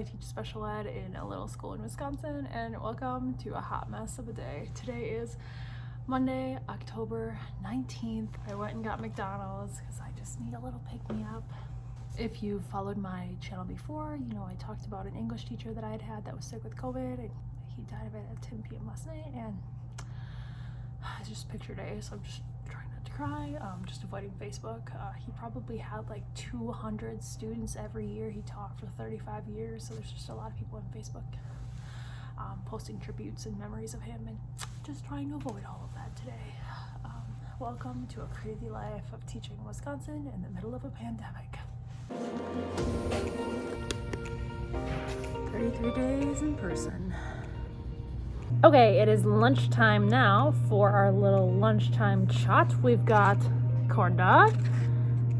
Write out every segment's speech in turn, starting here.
I teach special ed in a little school in Wisconsin, and welcome to a hot mess of a day. Today is Monday, October 19th. I went and got McDonald's because I just need a little pick-me-up. If you followed my channel before, you know I talked about an English teacher that I had that was sick with COVID, and he died of it at 10 p.m. last night, and it's just picture day, so I'm just trying not to cry, just avoiding Facebook. He probably had like 200 students every year. He taught for 35 years, so there's just a lot of people on Facebook posting tributes and memories of him, and just trying to avoid all of that today. Welcome to a crazy life of teaching in Wisconsin in the middle of a pandemic. 33 days in person. Okay, it is lunchtime now for our little lunchtime chat. We've got corn dog,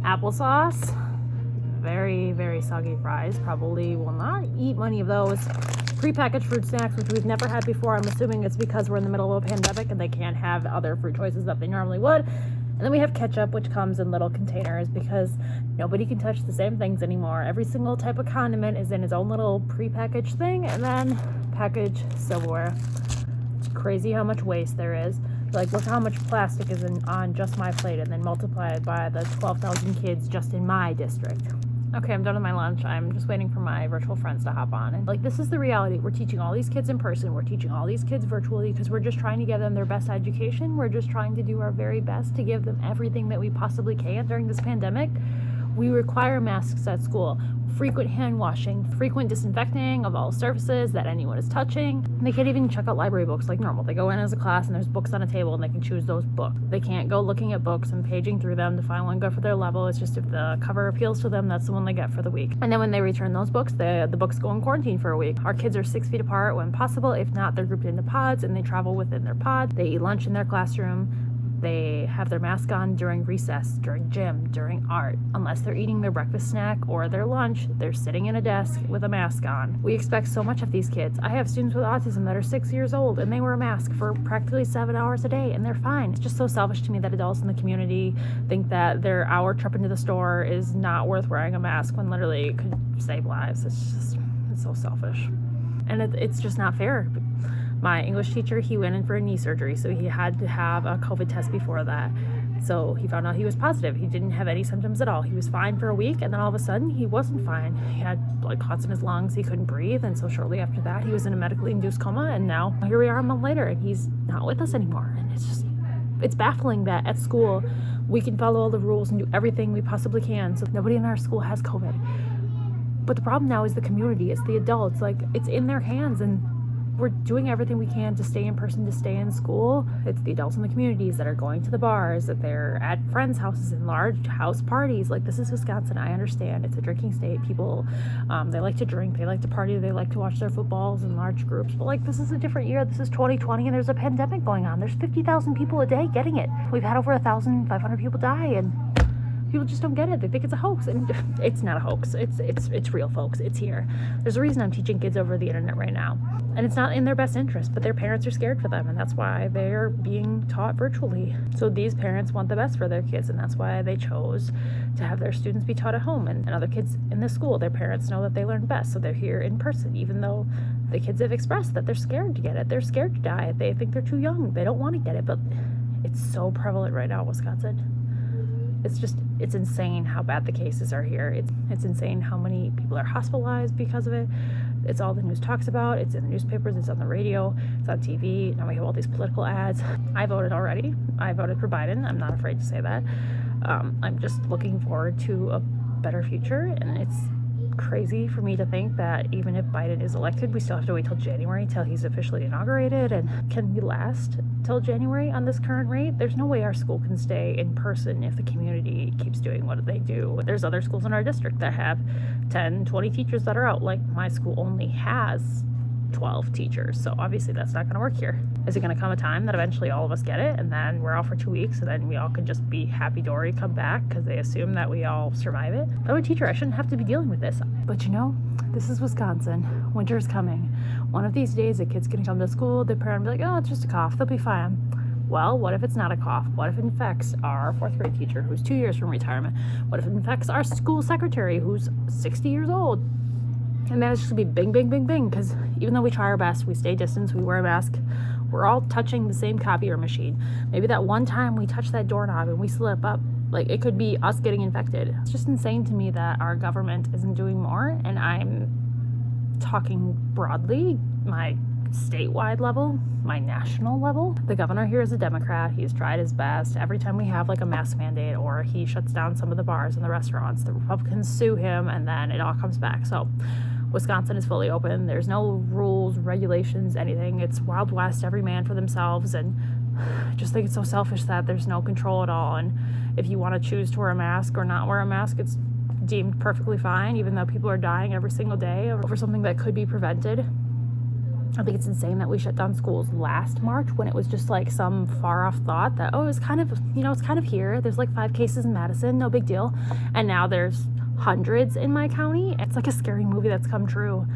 applesauce, very, very soggy fries. Probably will not eat many of those. Prepackaged fruit snacks, which we've never had before. I'm assuming it's because we're in the middle of a pandemic and they can't have other fruit choices that they normally would. And then we have ketchup, which comes in little containers because nobody can touch the same things anymore. Every single type of condiment is in its own little prepackaged thing, and then packaged silverware. It's crazy how much waste there is. Like, look how much plastic is on just my plate, and then multiply it by the 12,000 kids just in my district. Okay, I'm done with my lunch. I'm just waiting for my virtual friends to hop on. And like, this is the reality. We're teaching all these kids in person. We're teaching all these kids virtually because we're just trying to give them their best education. We're just trying to do our very best to give them everything that we possibly can during this pandemic. We require masks at school, frequent hand washing, frequent disinfecting of all surfaces that anyone is touching. And they can't even check out library books like normal. They go in as a class and there's books on a table and they can choose those books. They can't go looking at books and paging through them to find one good for their level. It's just if the cover appeals to them, that's the one they get for the week. And then when they return those books, the books go in quarantine for a week. Our kids are 6 feet apart when possible. If not, they're grouped into pods and they travel within their pod. They eat lunch in their classroom. They have their mask on during recess, during gym, during art. Unless they're eating their breakfast snack or their lunch, they're sitting in a desk with a mask on. We expect so much of these kids. I have students with autism that are 6 years old and they wear a mask for practically 7 hours a day and they're fine. It's just so selfish to me that adults in the community think that their hour trip into the store is not worth wearing a mask when literally it could save lives. It's so selfish. And it's just not fair. My English teacher, he went in for a knee surgery, so he had to have a COVID test before that. So he found out he was positive. He didn't have any symptoms at all. He was fine for a week, and then all of a sudden, he wasn't fine. He had blood clots in his lungs. He couldn't breathe, and so shortly after that, he was in a medically induced coma, and now here we are a month later, and he's not with us anymore. And it's baffling that at school, we can follow all the rules and do everything we possibly can, so nobody in our school has COVID. But the problem now is the community. It's the adults. Like, it's in their hands, and we're doing everything we can to stay in person, to stay in school. It's the adults in the communities that are going to the bars, that they're at friends' houses in large house parties. Like, this is Wisconsin. I understand. It's a drinking state. People, they like to drink. They like to party. They like to watch their footballs in large groups. But, like, this is a different year. This is 2020, and there's a pandemic going on. There's 50,000 people a day getting it. We've had over 1,500 people die, and people just don't get it. They think it's a hoax, and it's not a hoax. It's real, folks. It's here. There's a reason I'm teaching kids over the internet right now, and it's not in their best interest, but their parents are scared for them, and that's why they're being taught virtually. So these parents want the best for their kids, and that's why they chose to have their students be taught at home. And other kids in this school, their parents know that they learn best, so they're here in person, even though the kids have expressed that they're scared to get it. They're scared to die. They think they're too young. They don't want to get it, but it's so prevalent right now in Wisconsin. It's insane how bad the cases are here. It's insane how many people are hospitalized because of it. It's all the news talks about. It's in the newspapers. It's on the radio. It's on TV. Now we have all these political ads. I voted already. I voted for Biden. I'm not afraid to say that. I'm just looking forward to a better future, and it's crazy for me to think that even if Biden is elected, we still have to wait till January till he's officially inaugurated. And can we last till January on this current rate? There's no way our school can stay in person if the community keeps doing what they do. There's other schools in our district that have 10, 20 teachers that are out. Like, my school only has 12 teachers, so obviously that's not going to work here. Is it going to come a time that eventually all of us get it, and then we're out for 2 weeks, and then we all can just be happy-dory, come back because they assume that we all survive it? If I'm a teacher, I shouldn't have to be dealing with this. But you know, this is Wisconsin. Winter's coming. One of these days, a kid's going to come to school, their parent will be like, oh, it's just a cough, they'll be fine. Well, what if it's not a cough? What if it infects our 4th grade teacher who's 2 years from retirement? What if it infects our school secretary who's 60 years old? And managed to be bing, bing, bing, bing, because even though we try our best, we stay distance, we wear a mask, we're all touching the same copier machine. Maybe that one time we touch that doorknob and we slip up, like it could be us getting infected. It's just insane to me that our government isn't doing more, and I'm talking broadly, my statewide level, my national level. The governor here is a Democrat. He's tried his best. Every time we have like a mask mandate or he shuts down some of the bars and the restaurants, the Republicans sue him and then it all comes back. So Wisconsin is fully open. There's no rules, regulations, anything. It's Wild West, every man for themselves, and I just think it's so selfish that there's no control at all. And if you want to choose to wear a mask or not wear a mask, it's deemed perfectly fine, even though people are dying every single day over something that could be prevented. I think it's insane that we shut down schools last March when it was just like some far off thought that, oh, it's kind of, it's kind of here. There's like 5 cases in Madison, no big deal. And now there's hundreds in my county. It's like a scary movie that's come true.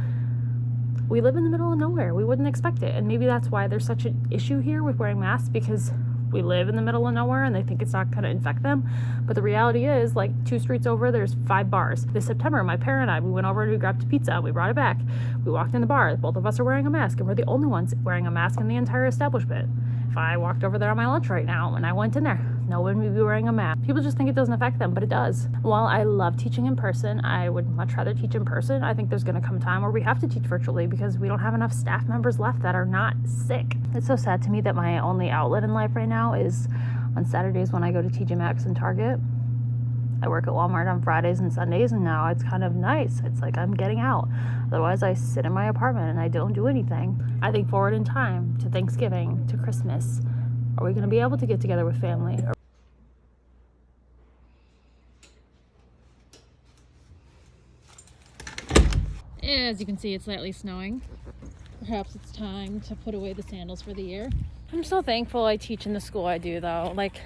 We live in the middle of nowhere. We wouldn't expect it. And maybe that's why there's such an issue here with wearing masks, because we live in the middle of nowhere and they think it's not going to infect them. But the reality is, like 2 streets over, there's 5 bars. This September, my parent and I, we went over and we grabbed a pizza. We brought it back. We walked in the bar. Both of us are wearing a mask, and we're the only ones wearing a mask in the entire establishment. If I walked over there on my lunch right now and I went in there, no one would be wearing a mask. People just think it doesn't affect them, but it does. While I love teaching in person, I would much rather teach in person. I think there's going to come a time where we have to teach virtually because we don't have enough staff members left that are not sick. It's so sad to me that my only outlet in life right now is on Saturdays when I go to TJ Maxx and Target. I work at Walmart on Fridays and Sundays, and now it's kind of nice. It's like I'm getting out. Otherwise, I sit in my apartment and I don't do anything. I think forward in time to Thanksgiving, to Christmas. Are we going to be able to get together with family? As you can see, it's slightly snowing. Perhaps it's time to put away the sandals for the year. I'm so thankful I teach in the school I do, though. Like,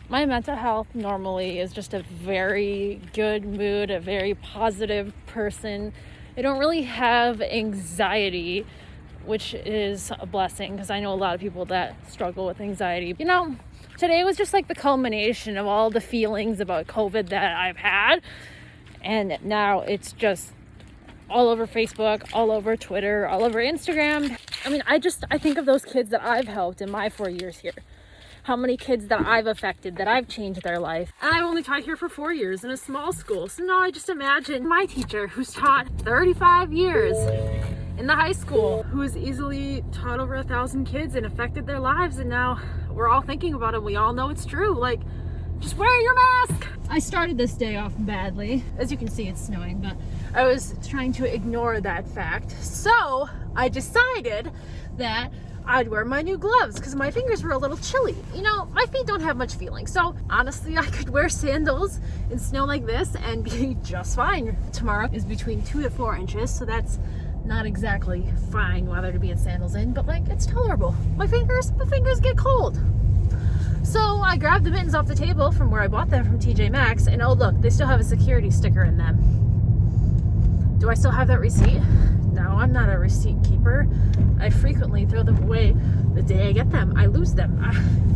my mental health normally is just a very good mood, a very positive person. I don't really have anxiety, which is a blessing because I know a lot of people that struggle with anxiety. Today was just like the culmination of all the feelings about COVID that I've had. And now it's just all over Facebook, all over Twitter, all over Instagram. I mean, I think of those kids that I've helped in my 4 years here. How many kids that I've affected, that I've changed their life. And I've only taught here for 4 years in a small school. So now I just imagine my teacher who's taught 35 years in the high school, who has easily taught over 1,000 kids and affected their lives. And now we're all thinking about it. We all know it's true. Like, just wear your mask. I started this day off badly. As you can see, it's snowing, but I was trying to ignore that fact. So I decided that I'd wear my new gloves because my fingers were a little chilly. My feet don't have much feeling. So honestly, I could wear sandals in snow like this and be just fine. Tomorrow is between 2 to 4 inches, so that's not exactly fine weather to be in sandals in, but like it's tolerable. My fingers get cold. So I grabbed the mittens off the table from where I bought them from TJ Maxx, and oh look, they still have a security sticker in them. Do I still have that receipt? No, I'm not a receipt keeper. I frequently throw them away the day I get them. I lose them.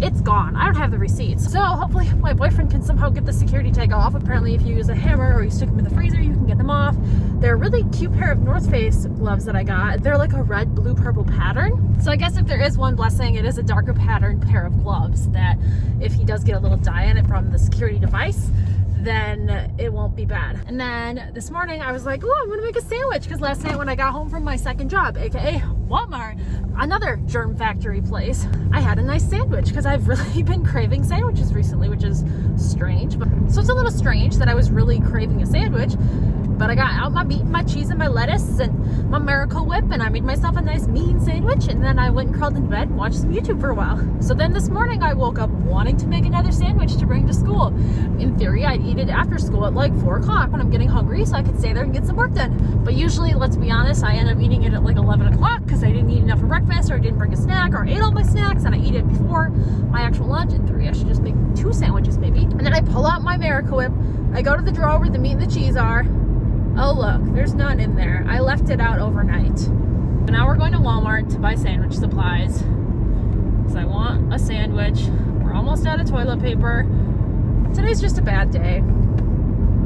It's gone. I don't have the receipts. So hopefully my boyfriend can somehow get the security tag off. Apparently if you use a hammer or you stick them in the freezer, you can get them off. They're a really cute pair of North Face gloves that I got. They're like a red, blue, purple pattern. So I guess if there is one blessing, it is a darker pattern pair of gloves that if he does get a little dye in it from the security device, then it won't be bad. And then this morning I was like, oh, I'm gonna make a sandwich, because last night when I got home from my second job, aka Walmart, another germ factory place, I had a nice sandwich because I've really been craving sandwiches recently, which is strange. So it's a little strange that I was really craving a sandwich, but I got out my meat and my cheese and my lettuce and my Miracle Whip, and I made myself a nice mean sandwich, and then I went and crawled into bed and watched some YouTube for a while. So then this morning I woke up wanting to make another sandwich to bring to school. In theory, I'd eat it after school at like 4 o'clock when I'm getting hungry so I could stay there and get some work done. But usually, let's be honest, I end up eating it at like 11 o'clock because I didn't eat enough for breakfast, or I didn't bring a snack, or I ate all my snacks and I eat it before my actual lunch. In theory, I should just make 2 sandwiches maybe. And then I pull out my Miracle Whip, I go to the drawer where the meat and the cheese are. Oh look, there's none in there. I left it out overnight. And now we're going to Walmart to buy sandwich supplies because I want a sandwich. We're almost out of toilet paper. Today's just a bad day.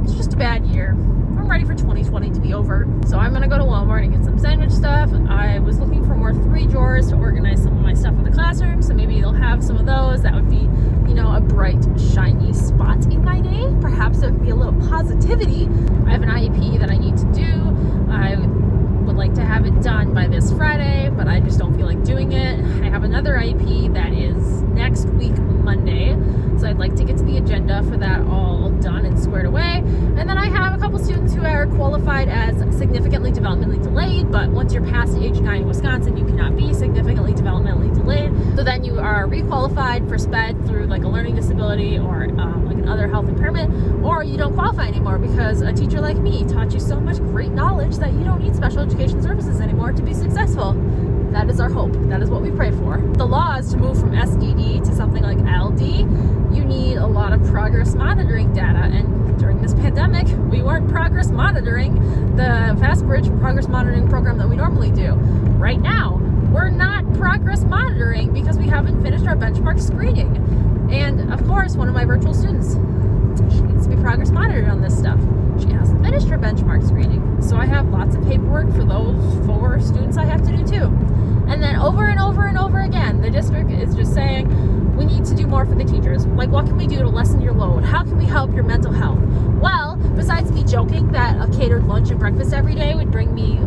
It's just a bad year. I'm ready for 2020 to be over. So I'm gonna go to Walmart and get some sandwich stuff. I was looking for more 3 drawers to organize some of my stuff in the classroom, so maybe they'll have some of those. That would be, you know, a bright, shiny spot in my day. Perhaps there could be a little positivity. I have an IEP that I need to do. I would like to have it done by this Friday, but I just don't feel like doing it. I have another IEP that is next week, Monday. So I'd like to get to the agenda for that all done and squared away. And then I have a couple students who are qualified as significantly developmentally delayed, but once you're past age 9 in Wisconsin, you cannot be significantly developmentally delayed. So then you are requalified for SPED through like a learning disability or like another health impairment, or you don't qualify anymore because a teacher like me taught you so much great knowledge that you don't need special education services anymore to be successful. That is our hope. That is what we pray for. The law is to move from SDD to something like LD. You need a lot of progress monitoring data, and during this pandemic, we weren't progress monitoring the FastBridge progress monitoring program that we normally do. Right now, we're not progress monitoring because we haven't finished our benchmark screening. And of course, one of my virtual students, she needs to be progress monitored on this stuff. She hasn't finished her benchmark screening. So I have lots of paperwork for those 4 students I have to do too. And then over and over and over again, the district is just saying, we need to do more for the teachers. Like, what can we do to lessen your load? How can we help your mental health? Well, besides me joking that a catered lunch and breakfast every day would bring me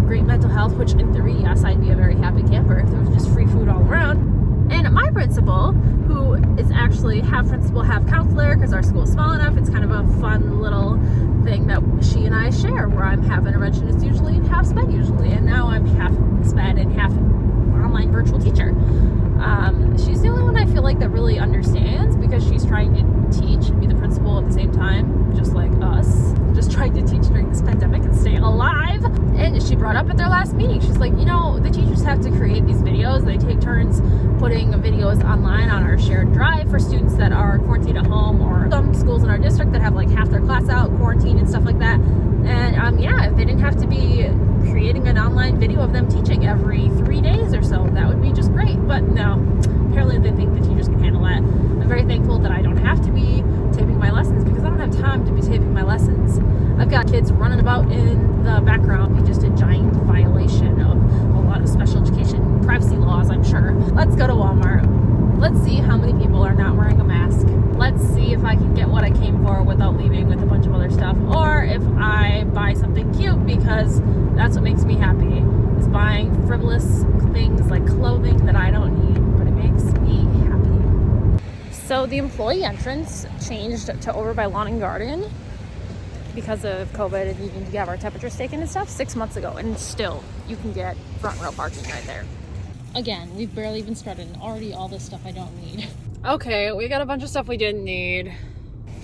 great mental health, which in theory, yes, I'd be a very happy camper if there was just free food all around. And my principal, who is actually half principal, half counselor, because our school is small enough, it's kind of a fun little thing that she and I share, where I'm half interventionist usually and half SPED usually, and now I'm half SPED and half online virtual teacher. She's the only one I feel like that really understands, because she's trying to teach and be the principal at the same time, just like us, just trying to teach during this pandemic and stay alive. And she brought up at their last meeting, she's like, you know, the teachers have to create these videos. They take turns putting videos online on our shared drive for students that are quarantined at home, or some schools in our district that have like half their class out, quarantine and stuff like that. And yeah, if they didn't have to be creating an online video of them teaching every 3 days or so, that would be just great. But no, apparently they think the teachers can handle that. I'm very thankful that I don't have to be taping my lessons, because I don't have time to be taping my lessons. I've got kids running about in the background. We just a giant violation of a lot of special education privacy laws, I'm sure. Let's go to Walmart. Let's see how many people are not wearing a mask. Let's see if I can get what I came for without leaving with a bunch of other stuff, or if I buy something cute, because that's what makes me happy, is buying frivolous things like clothing that I don't need, but it makes me happy. So the employee entrance changed to over by Lawn and Garden because of COVID and needing to have our temperatures taken and stuff 6 months ago, and still you can get front row parking right there. Again, we've barely even started, and already all this stuff I don't need. Okay, we got a bunch of stuff we didn't need.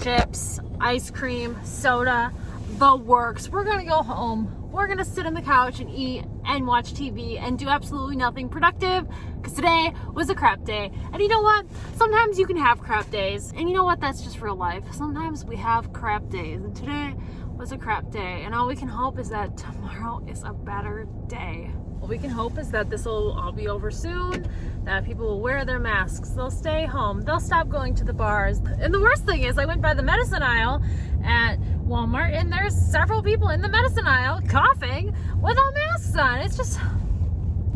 Chips, ice cream, soda, the works. We're gonna go home. We're gonna sit on the couch and eat and watch TV and do absolutely nothing productive, because today was a crap day. And you know what? Sometimes you can have crap days. And you know what? That's just real life. Sometimes we have crap days. And today was a crap day. And all we can hope is that tomorrow is a better day. What we can hope is that this will all be over soon, that people will wear their masks, they'll stay home, they'll stop going to the bars. And the worst thing is, I went by the medicine aisle at Walmart, and there's several people in the medicine aisle coughing without masks on. It's just...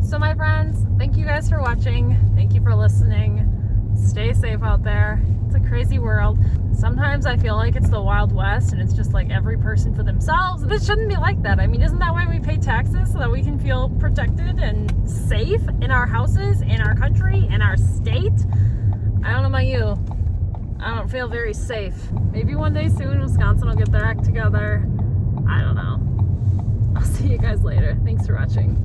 So my friends, thank you guys for watching. Thank you for listening. Stay safe out there. It's a crazy world. Sometimes I feel like it's the Wild West and it's just like every person for themselves. This shouldn't be like that. I mean, isn't that why we pay taxes? So that we can feel protected and safe in our houses, in our country, in our state? I don't know about you. I don't feel very safe. Maybe one day soon Wisconsin will get their act together. I don't know. I'll see you guys later. Thanks for watching.